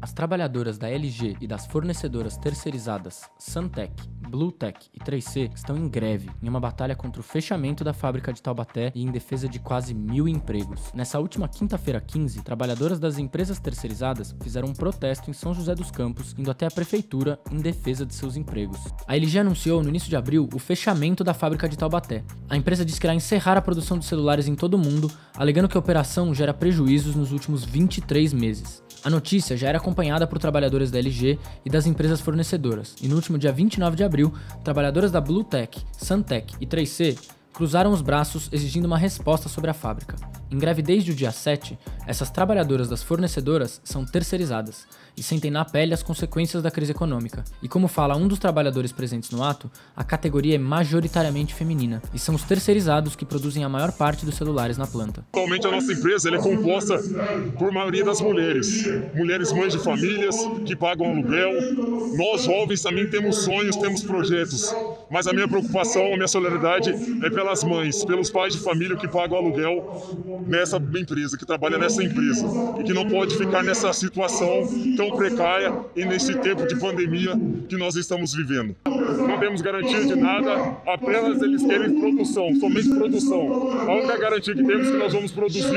As trabalhadoras da LG e das fornecedoras terceirizadas Suntec, Bluetech e 3C estão em greve em uma batalha contra o fechamento da fábrica de Taubaté e em defesa de quase 1.000 empregos. Nessa última quinta-feira 15, trabalhadoras das empresas terceirizadas fizeram um protesto em São José dos Campos, indo até a prefeitura em defesa de seus empregos. A LG anunciou no início de abril o fechamento da fábrica de Taubaté. A empresa disse que irá encerrar a produção de celulares em todo o mundo, alegando que a operação gera prejuízos nos últimos 23 meses. A notícia já era acompanhada por trabalhadores da LG e das empresas fornecedoras, e no último dia 29 de abril, trabalhadoras da Bluetech, Suntec e 3C cruzaram os braços exigindo uma resposta sobre a fábrica. Em greve desde o dia 7, essas trabalhadoras das fornecedoras são terceirizadas e sentem na pele as consequências da crise econômica. E como fala um dos trabalhadores presentes no ato, a categoria é majoritariamente feminina e são os terceirizados que produzem a maior parte dos celulares na planta. Atualmente a nossa empresa é composta por maioria das mulheres mães de famílias que pagam aluguel. Nós jovens também temos sonhos, temos projetos, mas a minha preocupação, a minha solidariedade é pelas mães, pelos pais de família que pagam aluguel nessa empresa, que trabalha nessa empresa e que não pode ficar nessa situação tão precária e nesse tempo de pandemia que nós estamos vivendo. Não temos garantia de nada, apenas eles querem produção, somente produção. A única garantia que temos é que nós vamos produzir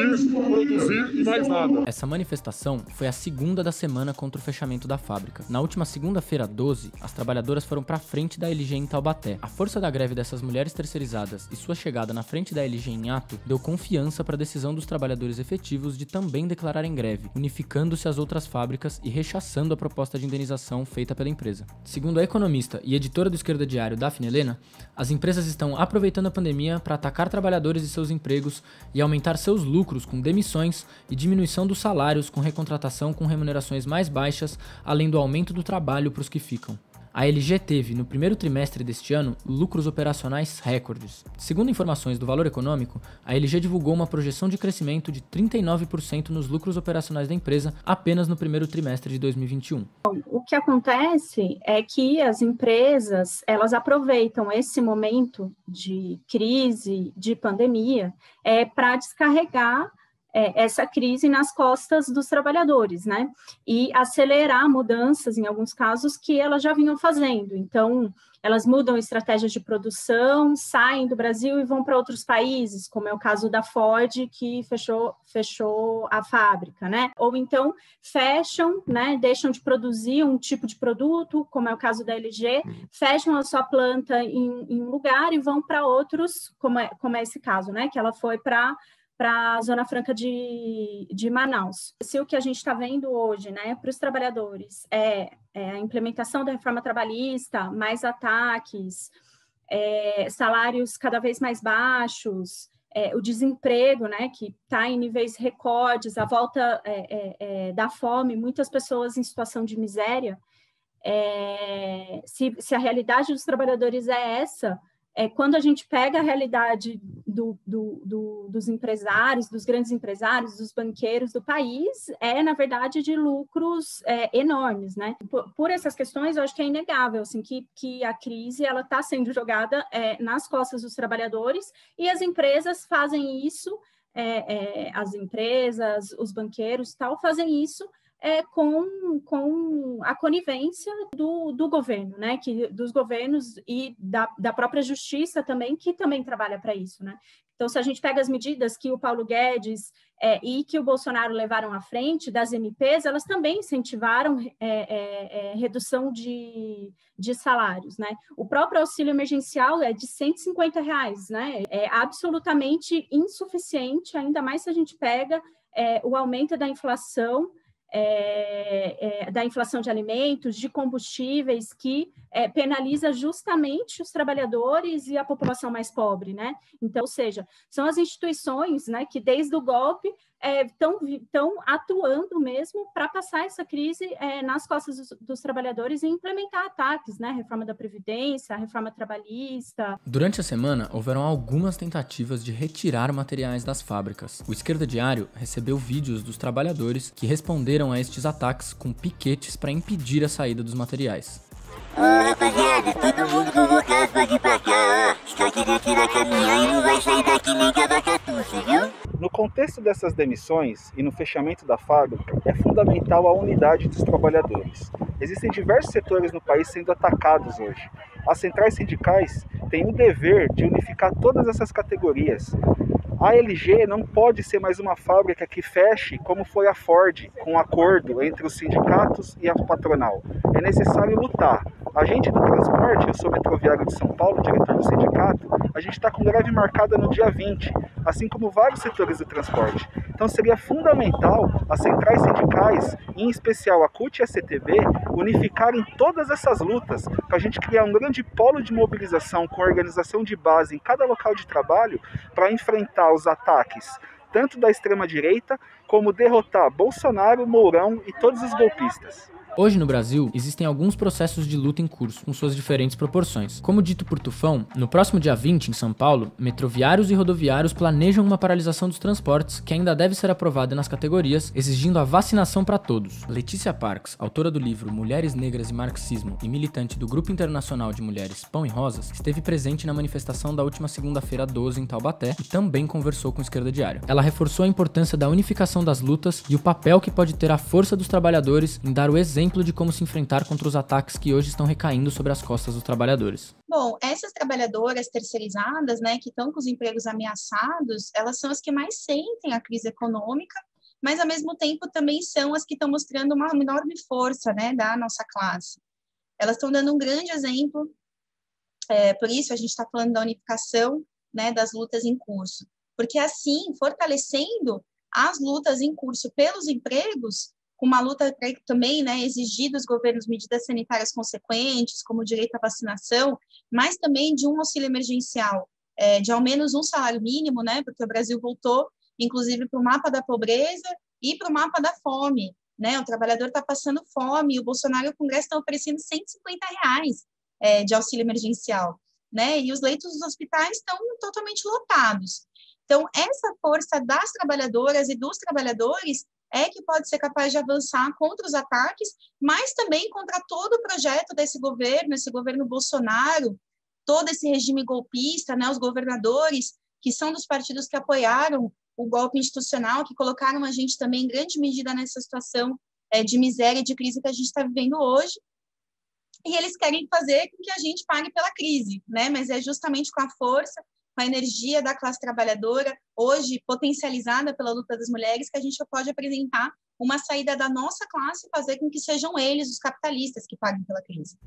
e mais nada. Essa manifestação foi a segunda da semana contra o fechamento da fábrica. Na última segunda-feira, 12, as trabalhadoras foram para frente da LG em Taubaté. A força da greve dessas mulheres terceirizadas e sua chegada na frente da LG em ato deu confiança para a decisão dos trabalhadores efetivos de também declararem greve, unificando-se às outras fábricas e rechaçando a proposta de indenização feita pela empresa. Segundo a economista e editora do Esquerda Diário, Daphne Helena, as empresas estão aproveitando a pandemia para atacar trabalhadores e seus empregos e aumentar seus lucros com demissões e diminuição dos salários com recontratação com remunerações mais baixas, além do aumento do trabalho para os que ficam. A LG teve, no primeiro trimestre deste ano, lucros operacionais recordes. Segundo informações do Valor Econômico, a LG divulgou uma projeção de crescimento de 39% nos lucros operacionais da empresa apenas no primeiro trimestre de 2021. O que acontece é que as empresas, elas aproveitam esse momento de crise, de pandemia, para descarregar essa crise nas costas dos trabalhadores, né? E acelerar mudanças, em alguns casos, que elas já vinham fazendo. Então, elas mudam estratégias de produção, saem do Brasil e vão para outros países, como é o caso da Ford, que fechou a fábrica, né? Ou então, fecham, né? Deixam de produzir um tipo de produto, como é o caso da LG, fecham a sua planta em um lugar e vão para outros, como é esse caso, né? Que ela foi para a Zona Franca de Manaus. Se o que a gente está vendo hoje, né, para os trabalhadores é a implementação da reforma trabalhista, mais ataques, salários cada vez mais baixos, o desemprego, né, que está em níveis recordes, a volta da fome, muitas pessoas em situação de miséria, se a realidade dos trabalhadores é essa, quando a gente pega a realidade dos empresários, dos grandes empresários, dos banqueiros do país, na verdade, de lucros enormes, né? Por essas questões, eu acho que é inegável, assim, que a crise está sendo jogada nas costas dos trabalhadores e as empresas fazem isso, as empresas, os banqueiros, fazem isso com a conivência do governo, né? Dos governos e da própria justiça também, que também trabalha para isso, né? Então, se a gente pega as medidas que o Paulo Guedes e que o Bolsonaro levaram à frente das MPs, elas também incentivaram redução de salários, né? O próprio auxílio emergencial é de R$150, né? É absolutamente insuficiente, ainda mais se a gente pega o aumento da inflação, de alimentos, de combustíveis, que penaliza justamente os trabalhadores e a população mais pobre, né? Então, ou seja, são as instituições, né, que desde o golpe estão atuando mesmo para passar essa crise nas costas dos trabalhadores e implementar ataques, né? Reforma da Previdência, a reforma trabalhista. Durante a semana, houveram algumas tentativas de retirar materiais das fábricas. O Esquerda Diário recebeu vídeos dos trabalhadores que responderam a estes ataques com piquetes para impedir a saída dos materiais. Ô rapaziada, todo mundo convocado pode ir pra cá, ó. Está querendo tirar caminhão e não vai sair daqui nem com a vacatuça, viu? No contexto dessas demissões e no fechamento da fábrica, é fundamental a unidade dos trabalhadores. Existem diversos setores no país sendo atacados hoje. As centrais sindicais têm o dever de unificar todas essas categorias. A LG não pode ser mais uma fábrica que feche como foi a Ford, com um acordo entre os sindicatos e a patronal. É necessário lutar. A gente do transporte, eu sou metroviário de São Paulo, diretor do sindicato, a gente está com greve marcada no dia 20, assim como vários setores do transporte. Então seria fundamental as centrais sindicais, em especial a CUT e a CTB, unificarem todas essas lutas para a gente criar um grande polo de mobilização com organização de base em cada local de trabalho para enfrentar os ataques tanto da extrema-direita como derrotar Bolsonaro, Mourão e todos os golpistas. Hoje no Brasil, existem alguns processos de luta em curso, com suas diferentes proporções. Como dito por Tufão, no próximo dia 20, em São Paulo, metroviários e rodoviários planejam uma paralisação dos transportes, que ainda deve ser aprovada nas categorias, exigindo a vacinação para todos. Letícia Parks, autora do livro Mulheres Negras e Marxismo e militante do Grupo Internacional de Mulheres Pão e Rosas, esteve presente na manifestação da última segunda-feira 12 em Taubaté e também conversou com o Esquerda Diário. Ela reforçou a importância da unificação das lutas e o papel que pode ter a força dos trabalhadores em dar o exemplo de como se enfrentar contra os ataques que hoje estão recaindo sobre as costas dos trabalhadores. Bom, essas trabalhadoras terceirizadas, né, que estão com os empregos ameaçados, elas são as que mais sentem a crise econômica, mas ao mesmo tempo também são as que estão mostrando uma enorme força, né, da nossa classe. Elas estão dando um grande exemplo, por isso a gente está falando da unificação, né, das lutas em curso, porque assim, fortalecendo as lutas em curso pelos empregos, com uma luta também, né, exigir dos governos medidas sanitárias consequentes, como o direito à vacinação, mas também de um auxílio emergencial, de ao menos um salário mínimo, né, porque o Brasil voltou, inclusive, para o mapa da pobreza e para o mapa da fome, né, o trabalhador está passando fome, e o Bolsonaro e o Congresso estão oferecendo R$150 de auxílio emergencial, né, e os leitos dos hospitais estão totalmente lotados. Então, essa força das trabalhadoras e dos trabalhadores que pode ser capaz de avançar contra os ataques, mas também contra todo o projeto desse governo, esse governo Bolsonaro, todo esse regime golpista, né, os governadores, que são dos partidos que apoiaram o golpe institucional, que colocaram a gente também em grande medida nessa situação de miséria e de crise que a gente está vivendo hoje, e eles querem fazer com que a gente pague pela crise, né, mas é justamente com a força, com a energia da classe trabalhadora, hoje potencializada pela luta das mulheres, que a gente pode apresentar uma saída da nossa classe e fazer com que sejam eles, os capitalistas, que paguem pela crise.